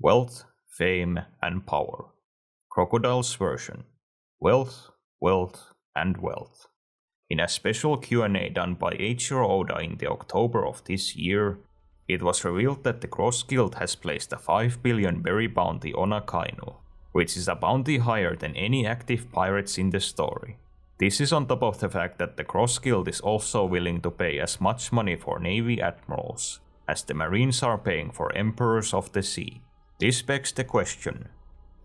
Wealth, Fame, and Power. Crocodile's version. Wealth, Wealth, and Wealth. In a special Q&A done by Eiichiro in the October of this year, it was revealed that the Cross Guild has placed a 5 billion berry bounty on Akainu, which is a bounty higher than any active pirates in the story. This is on top of the fact that the Cross Guild is also willing to pay as much money for Navy admirals as the Marines are paying for Emperors of the Sea. This begs the question,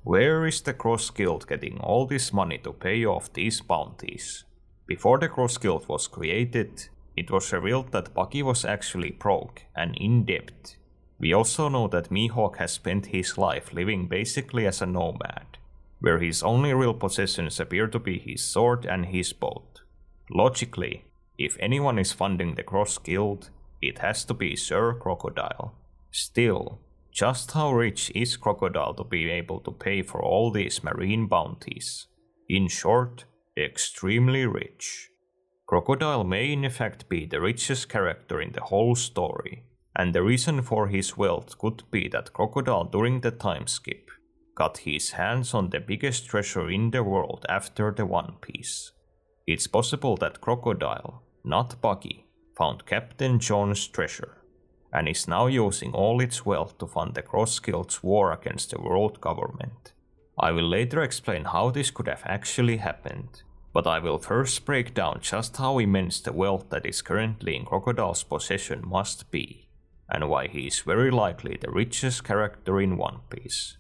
where is the Cross Guild getting all this money to pay off these bounties? Before the Cross Guild was created, it was revealed that Buggy was actually broke and in debt. We also know that Mihawk has spent his life living basically as a nomad, where his only real possessions appear to be his sword and his boat. Logically, if anyone is funding the Cross Guild, it has to be Sir Crocodile. Still, just how rich is Crocodile to be able to pay for all these marine bounties? In short, extremely rich. Crocodile may in fact be the richest character in the whole story, and the reason for his wealth could be that Crocodile during the time skip got his hands on the biggest treasure in the world after the One Piece. It's possible that Crocodile, not Buggy, found Captain John's treasure, and is now using all its wealth to fund the Cross Guild's war against the world government. I will later explain how this could have actually happened, but I will first break down just how immense the wealth that is currently in Crocodile's possession must be, and why he is very likely the richest character in One Piece.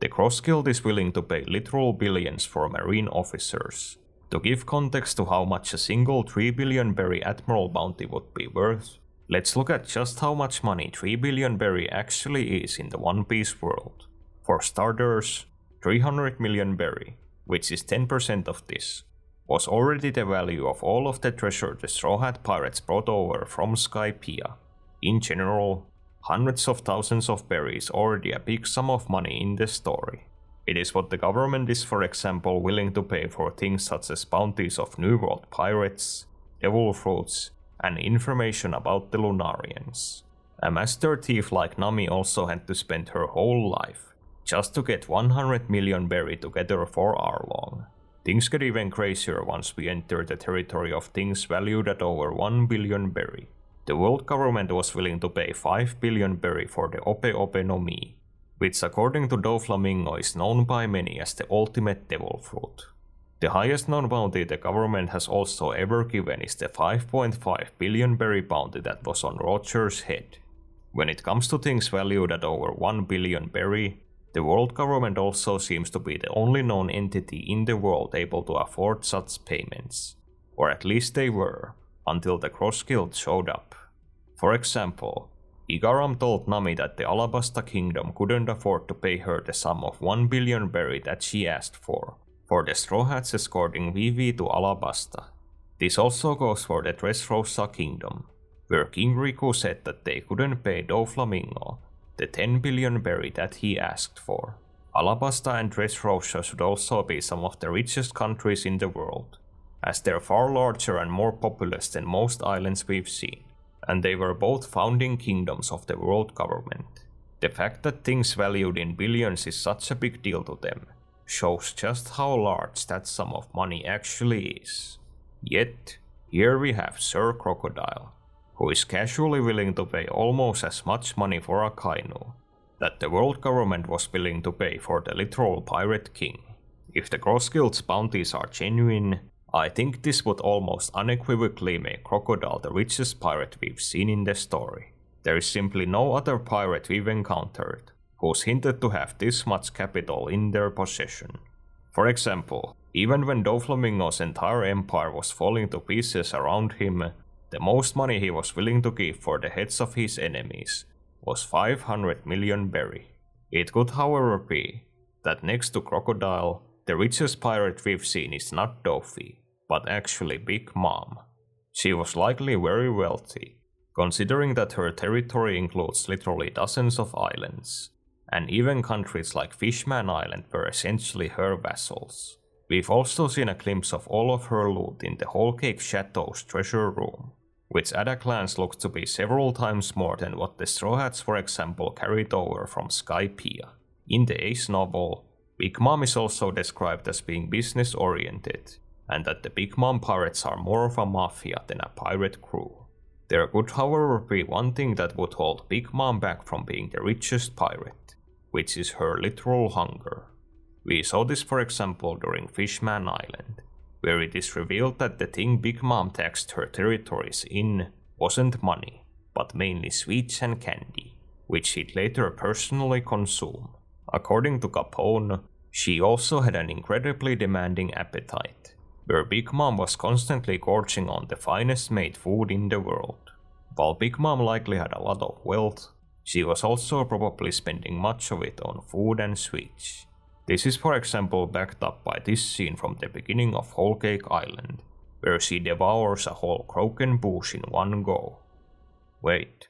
The Cross Guild is willing to pay literal billions for marine officers. To give context to how much a single 3 billion berry admiral bounty would be worth, let's look at just how much money 3 billion berry actually is in the One Piece world. For starters, 300 million berry, which is 10% of this, was already the value of all of the treasure the Straw Hat Pirates brought over from Skypiea. In general, hundreds of thousands of berry is already a big sum of money in the story. It is what the government is, for example, willing to pay for things such as bounties of New World pirates, devil fruits, and information about the Lunarians. A master thief like Nami also had to spend her whole life just to get 100 million berry together for Arlong. Things get even crazier once we enter the territory of things valued at over 1 billion berry. The world government was willing to pay 5 billion berry for the Ope Ope no Mi, which according to Doflamingo is known by many as the ultimate devil fruit. The highest known bounty the government has also ever given is the 5.5 billion berry bounty that was on Roger's head. When it comes to things valued at over 1 billion berry, the world government also seems to be the only known entity in the world able to afford such payments. Or at least they were, until the Cross Guild showed up. For example, Igaram told Nami that the Alabasta Kingdom couldn't afford to pay her the sum of 1 billion berry that she asked for the Straw Hats escorting Vivi to Alabasta. This also goes for the Dressrosa Kingdom, where King Riku said that they couldn't pay Doflamingo the 10 billion berry that he asked for. Alabasta and Dressrosa should also be some of the richest countries in the world, as they're far larger and more populous than most islands we've seen, and they were both founding kingdoms of the world government. The fact that things valued in billions is such a big deal to them shows just how large that sum of money actually is. Yet, here we have Sir Crocodile, who is casually willing to pay almost as much money for Akainu that the world government was willing to pay for the literal pirate king. If the Cross Guild's bounties are genuine, I think this would almost unequivocally make Crocodile the richest pirate we've seen in the story. There is simply no other pirate we've encountered who's hinted to have this much capital in their possession. For example, even when Doflamingo's entire empire was falling to pieces around him, the most money he was willing to give for the heads of his enemies was 500 million berry. It could however be that next to Crocodile, the richest pirate we've seen is not Dofi, but actually Big Mom. She was likely very wealthy, considering that her territory includes literally dozens of islands, and even countries like Fishman Island were essentially her vassals. We've also seen a glimpse of all of her loot in the Whole Cake Chateau's treasure room. which at a glance looks to be several times more than what the Straw Hats, for example, carried over from Skypiea. In the Ace novel, Big Mom is also described as being business-oriented, and that the Big Mom pirates are more of a mafia than a pirate crew. There could however be one thing that would hold Big Mom back from being the richest pirate, which is her literal hunger. We saw this for example during Fishman Island, where it is revealed that the thing Big Mom taxed her territories in wasn't money, but mainly sweets and candy, which she'd later personally consume. According to Capone, she also had an incredibly demanding appetite, where Big Mom was constantly gorging on the finest made food in the world. While Big Mom likely had a lot of wealth, she was also probably spending much of it on food and sweets. This is for example backed up by this scene from the beginning of Whole Cake Island, where she devours a whole croquet bush in one go. Wait,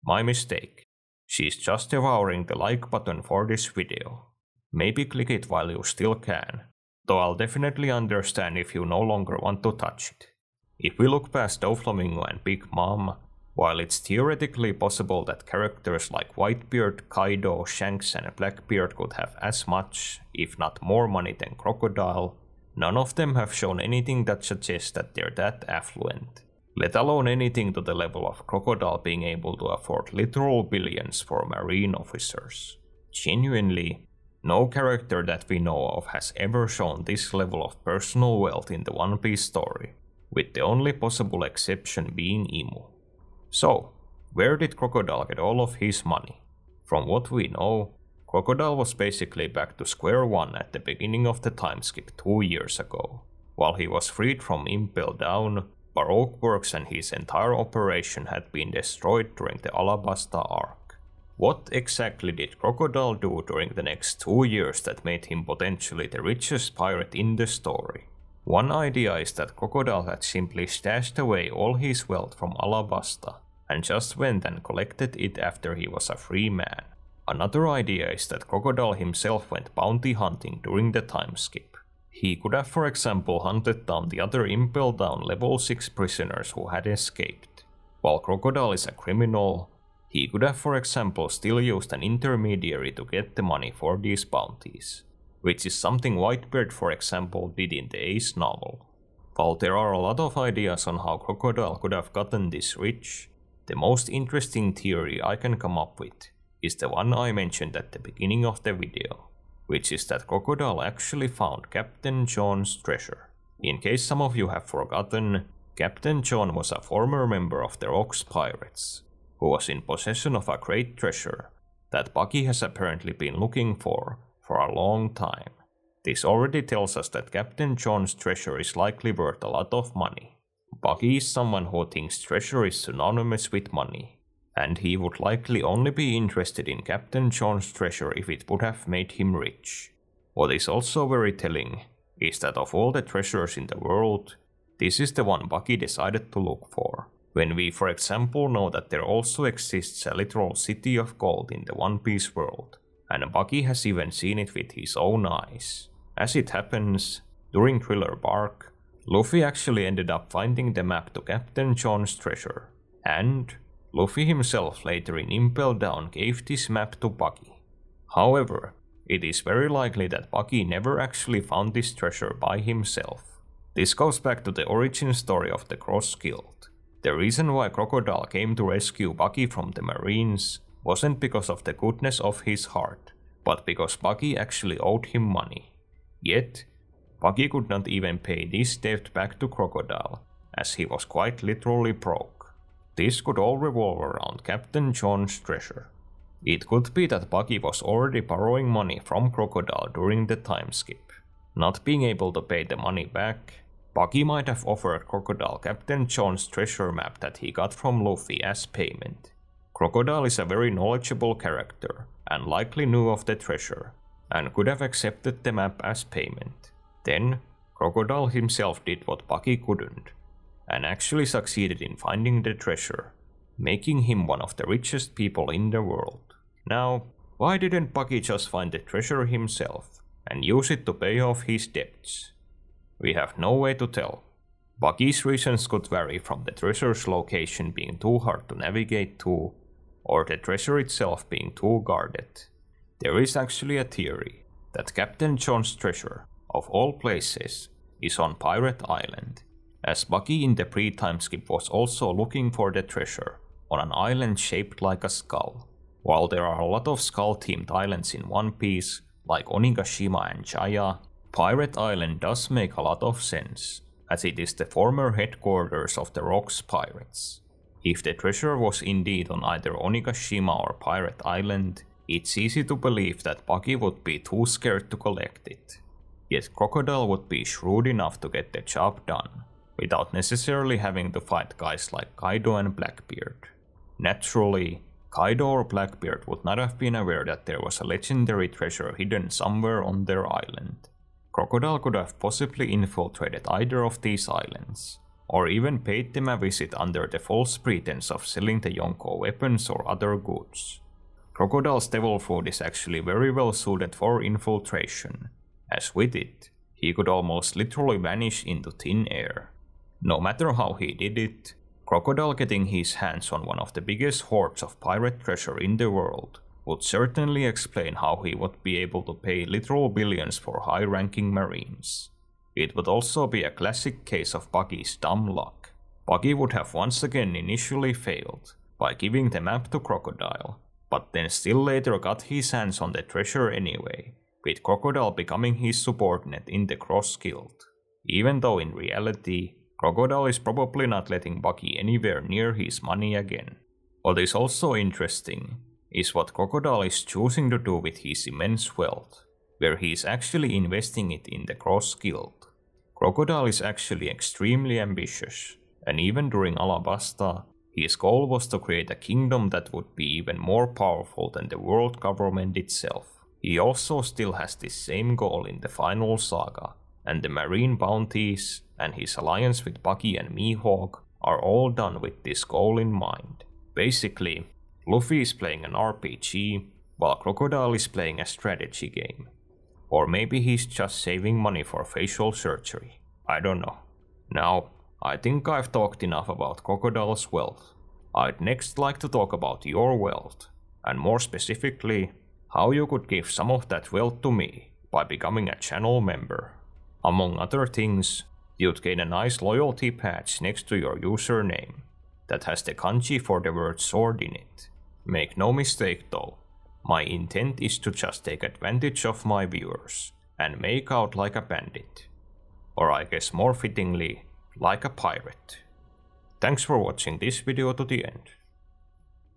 my mistake. She's just devouring the like button for this video. Maybe click it while you still can, though I'll definitely understand if you no longer want to touch it. If we look past Doflamingo and Big Mom, while it's theoretically possible that characters like Whitebeard, Kaido, Shanks and Blackbeard could have as much, if not more money than Crocodile, none of them have shown anything that suggests that they're that affluent, let alone anything to the level of Crocodile being able to afford literal billions for marine officers. Genuinely, no character that we know of has ever shown this level of personal wealth in the One Piece story, with the only possible exception being Emu. So, where did Crocodile get all of his money? From what we know, Crocodile was basically back to square one at the beginning of the time skip 2 years ago. While he was freed from Impel Down, Baroque Works and his entire operation had been destroyed during the Alabasta arc. What exactly did Crocodile do during the next 2 years that made him potentially the richest pirate in the story? One idea is that Crocodile had simply stashed away all his wealth from Alabasta, and just went and collected it after he was a free man. Another idea is that Crocodile himself went bounty hunting during the time skip. He could have for example hunted down the other Impel Down level 6 prisoners who had escaped. While Crocodile is a criminal, he could have for example still used an intermediary to get the money for these bounties, which is something Whitebeard for example did in the Ace novel. While there are a lot of ideas on how Crocodile could have gotten this rich, the most interesting theory I can come up with is the one I mentioned at the beginning of the video, which is that Crocodile actually found Captain John's treasure. In case some of you have forgotten, Captain John was a former member of the Rocks Pirates, who was in possession of a great treasure that Bucky has apparently been looking for a long time. This already tells us that Captain John's treasure is likely worth a lot of money. Bucky is someone who thinks treasure is synonymous with money, and he would likely only be interested in Captain John's treasure if it would have made him rich. What is also very telling is that of all the treasures in the world, this is the one Bucky decided to look for, when we for example know that there also exists a literal city of gold in the One Piece world, and Bucky has even seen it with his own eyes. As it happens, during Thriller Bark, Luffy actually ended up finding the map to Captain John's treasure, and Luffy himself later in Impel Down gave this map to Bucky. However, it is very likely that Bucky never actually found this treasure by himself. This goes back to the origin story of the Cross Guild. The reason why Crocodile came to rescue Bucky from the Marines wasn't because of the goodness of his heart, but because Bucky actually owed him money. Yet, Bucky could not even pay this debt back to Crocodile, as he was quite literally broke. This could all revolve around Captain John's treasure. It could be that Bucky was already borrowing money from Crocodile during the time skip. Not being able to pay the money back, Bucky might have offered Crocodile Captain John's treasure map that he got from Luffy as payment. Crocodile is a very knowledgeable character, and likely knew of the treasure, and could have accepted the map as payment. Then, Crocodile himself did what Bucky couldn't, and actually succeeded in finding the treasure, making him one of the richest people in the world. Now, why didn't Bucky just find the treasure himself, and use it to pay off his debts? We have no way to tell. Buggy's reasons could vary from the treasure's location being too hard to navigate to, or the treasure itself being too guarded. There is actually a theory that Captain John's treasure, of all places, is on Pirate Island, as Buggy in the pre-time skip was also looking for the treasure on an island shaped like a skull. While there are a lot of skull-themed islands in One Piece, like Onigashima and Jaya, Pirate Island does make a lot of sense, as it is the former headquarters of the Rocks Pirates. If the treasure was indeed on either Onigashima or Pirate Island, it's easy to believe that Buggy would be too scared to collect it. Yet Crocodile would be shrewd enough to get the job done, without necessarily having to fight guys like Kaido and Blackbeard. Naturally, Kaido or Blackbeard would not have been aware that there was a legendary treasure hidden somewhere on their island. Crocodile could have possibly infiltrated either of these islands, or even paid them a visit under the false pretense of selling the Yonko weapons or other goods. Crocodile's devil fruit is actually very well suited for infiltration, as with it, he could almost literally vanish into thin air. No matter how he did it, Crocodile getting his hands on one of the biggest hoards of pirate treasure in the world would certainly explain how he would be able to pay literal billions for high-ranking marines. It would also be a classic case of Buggy's dumb luck. Buggy would have once again initially failed by giving the map to Crocodile, but then still later got his hands on the treasure anyway, with Crocodile becoming his subordinate in the Cross Guild. Even though in reality, Crocodile is probably not letting Buggy anywhere near his money again. What is also interesting is what Crocodile is choosing to do with his immense wealth, where he is actually investing it in the Cross Guild. Crocodile is actually extremely ambitious, and even during Alabasta, his goal was to create a kingdom that would be even more powerful than the world government itself. He also still has this same goal in the final saga, and the marine bounties and his alliance with Buggy and Mihawk are all done with this goal in mind. Basically, Luffy is playing an RPG, while Crocodile is playing a strategy game. Or maybe he's just saving money for facial surgery. I don't know. Now, I think I've talked enough about Crocodile's wealth. I'd next like to talk about your wealth, and more specifically, how you could give some of that wealth to me by becoming a channel member. Among other things, you'd gain a nice loyalty patch next to your username that has the kanji for the word sword in it. Make no mistake though, my intent is to just take advantage of my viewers and make out like a bandit. Or I guess more fittingly, like a pirate. Thanks for watching this video to the end.